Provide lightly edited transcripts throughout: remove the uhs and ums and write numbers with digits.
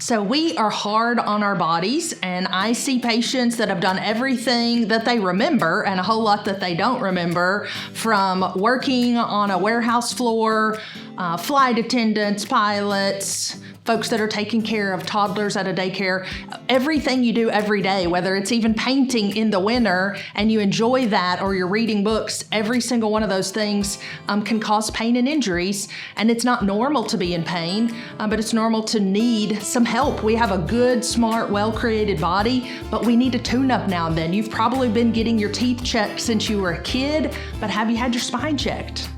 So we are hard on our bodies, and I see patients that have done everything that they remember and a whole lot that they don't remember, from working on a warehouse floor, flight attendants, pilots, folks that are taking care of toddlers at a daycare, everything you do every day, whether it's even painting in the winter and you enjoy that, or you're reading books, every single one of those things can cause pain and injuries. And it's not normal to be in pain, but it's normal to need some help. We have a good, smart, well-created body, but we need to tune up now and then. You've probably been getting your teeth checked since you were a kid, but have you had your spine checked?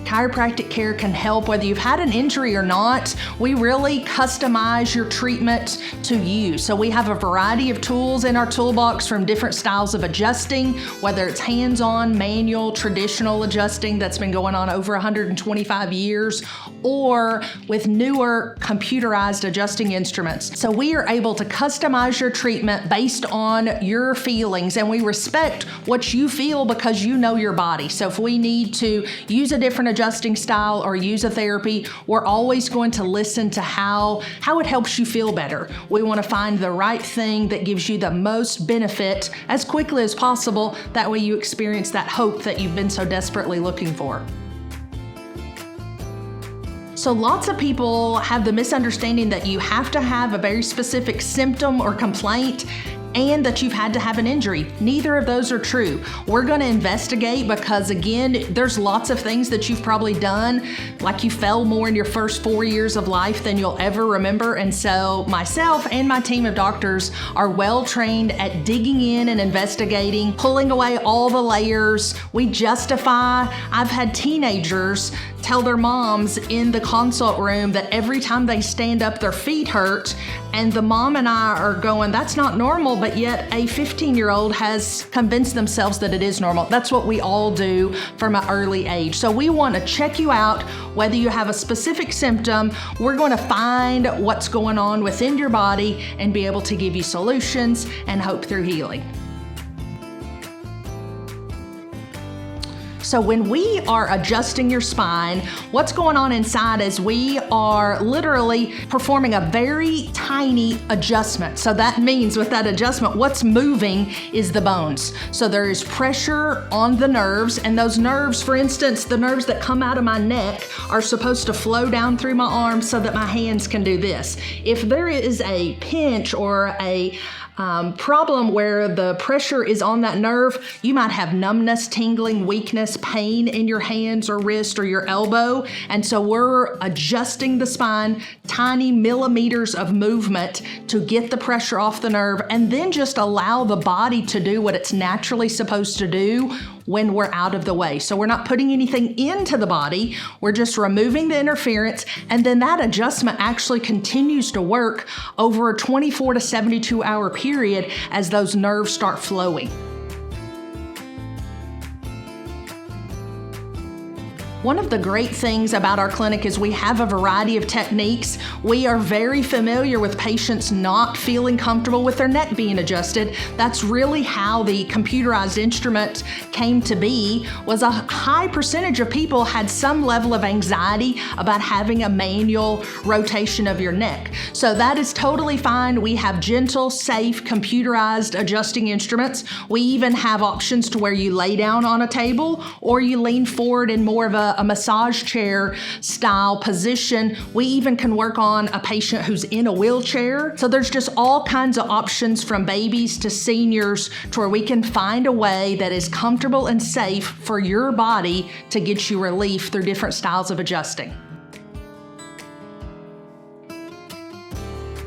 Chiropractic care can help whether you've had an injury or not. We really customize your treatment to you. So we have a variety of tools in our toolbox, from different styles of adjusting, whether it's hands-on, manual, traditional adjusting that's been going on over 125 years, or with newer computerized adjusting instruments. So we are able to customize your treatment based on your feelings, and we respect what you feel because you know your body. So if we need to use a different adjusting style or use a therapy, we're always going to listen to how it helps you feel better. We want to find the right thing that gives you the most benefit as quickly as possible. That way you experience that hope that you've been so desperately looking for. So lots of people have the misunderstanding that you have to have a very specific symptom or complaint and that you've had to have an injury. Neither of those are true. We're going to investigate because, again, there's lots of things that you've probably done, like you fell more in your first 4 years of life than you'll ever remember. And so myself and my team of doctors are well trained at digging in and investigating, pulling away all the layers. We justify. I've had teenagers tell their moms in the consult room that every time they stand up, their feet hurt. And the mom and I are going, that's not normal, but yet a 15-year-old has convinced themselves that it is normal. That's what we all do from an early age. So we want to check you out, whether you have a specific symptom. We're going to find what's going on within your body and be able to give you solutions and hope through healing. So when we are adjusting your spine, what's going on inside is we are literally performing a very tiny adjustment. So that means with that adjustment, what's moving is the bones. So there is pressure on the nerves, and those nerves, for instance, the nerves that come out of my neck are supposed to flow down through my arms so that my hands can do this. If there is a pinch or a problem where the pressure is on that nerve, you might have numbness, tingling, weakness, pain in your hands or wrist or your elbow. And so we're adjusting the spine, tiny millimeters of movement to get the pressure off the nerve, and then just allow the body to do what it's naturally supposed to do when we're out of the way. So we're not putting anything into the body, we're just removing the interference, and then that adjustment actually continues to work over a 24 to 72 hour period as those nerves start flowing. One of the great things about our clinic is we have a variety of techniques. We are very familiar with patients not feeling comfortable with their neck being adjusted. That's really how the computerized instrument came to be, was a high percentage of people had some level of anxiety about having a manual rotation of your neck. So that is totally fine. We have gentle, safe, computerized adjusting instruments. We even have options to where you lay down on a table or you lean forward in more of a massage chair style position. We even can work on a patient who's in a wheelchair. So there's just all kinds of options, from babies to seniors, to where we can find a way that is comfortable and safe for your body to get you relief through different styles of adjusting.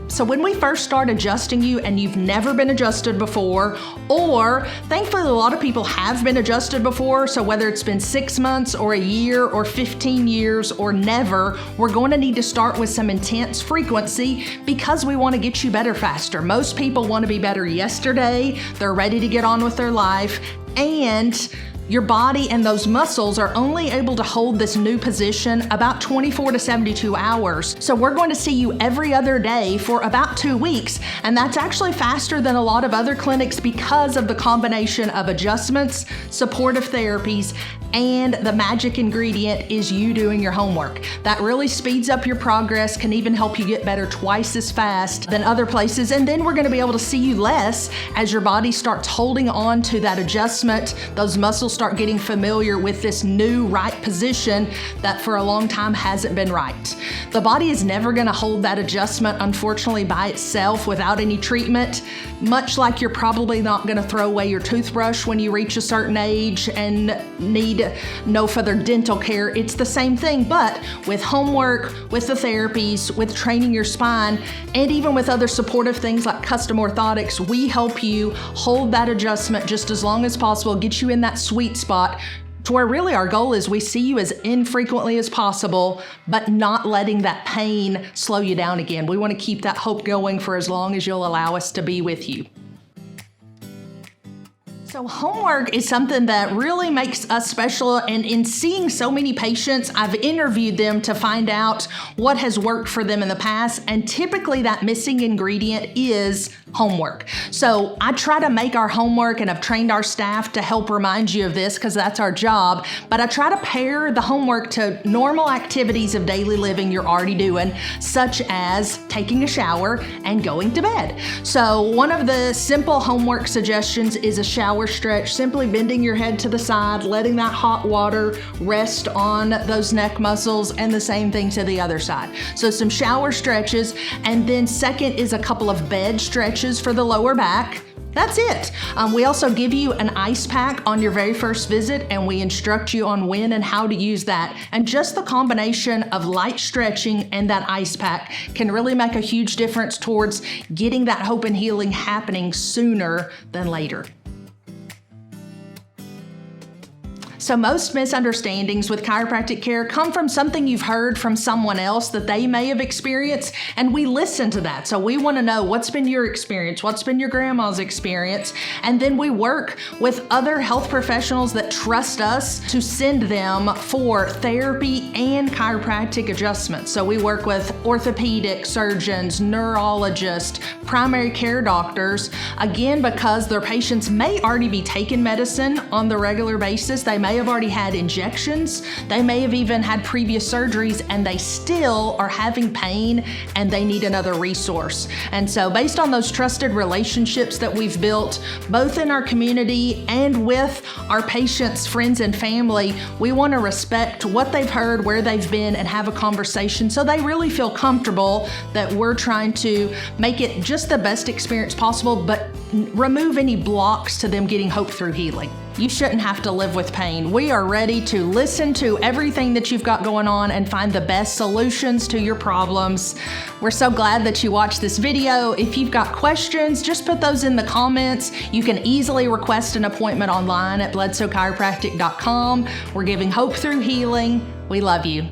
So when we first start adjusting you and you've never been adjusted before, or thankfully a lot of people have been adjusted before, so whether it's been 6 months or a year or 15 years or never, we're going to need to start with some intense frequency because we want to get you better faster. Most people want to be better yesterday, they're ready to get on with their life, and your body and those muscles are only able to hold this new position about 24 to 72 hours. So we're going to see you every other day for about 2 weeks. And that's actually faster than a lot of other clinics because of the combination of adjustments, supportive therapies, and the magic ingredient is you doing your homework. That really speeds up your progress, can even help you get better twice as fast than other places. And then we're going to be able to see you less as your body starts holding on to that adjustment. Those muscles start getting familiar with this new right position that for a long time hasn't been right. The body is never going to hold that adjustment, unfortunately, by itself without any treatment. Much like you're probably not going to throw away your toothbrush when you reach a certain age and need no further dental care. It's the same thing, but with homework, with the therapies, with training your spine, and even with other supportive things like custom orthotics, we help you hold that adjustment just as long as possible, get you in that sweet spot to where really our goal is we see you as infrequently as possible, but not letting that pain slow you down again. We want to keep that hope going for as long as you'll allow us to be with you. So homework is something that really makes us special, and in seeing so many patients, I've interviewed them to find out what has worked for them in the past, and typically that missing ingredient is homework. So I try to make our homework, and I've trained our staff to help remind you of this because that's our job, but I try to pair the homework to normal activities of daily living you're already doing, such as taking a shower and going to bed. So one of the simple homework suggestions is a shower stretch, simply bending your head to the side, letting that hot water rest on those neck muscles, and the same thing to the other side. So some shower stretches, and then second is a couple of bed stretches for the lower back. That's it. We also give you an ice pack on your very first visit, and we instruct you on when and how to use that. And just the combination of light stretching and that ice pack can really make a huge difference towards getting that hope and healing happening sooner than later. So most misunderstandings with chiropractic care come from something you've heard from someone else that they may have experienced, and we listen to that. So we want to know what's been your experience, what's been your grandma's experience, and then we work with other health professionals that trust us to send them for therapy and chiropractic adjustments. So we work with orthopedic surgeons, neurologists, primary care doctors, again, because their patients may already be taking medicine on the regular basis. They may have already had injections. They may have even had previous surgeries, and they still are having pain and they need another resource. And so based on those trusted relationships that we've built, both in our community and with our patients, friends, and family, we want to respect what they've heard, where they've been, and have a conversation so they really feel comfortable that we're trying to make it just the best experience possible, but remove any blocks to them getting hope through healing. You shouldn't have to live with pain. We are ready to listen to everything that you've got going on and find the best solutions to your problems. We're so glad that you watched this video. If you've got questions, just put those in the comments. You can easily request an appointment online at bledsoechiropractic.com. We're giving hope through healing. We love you.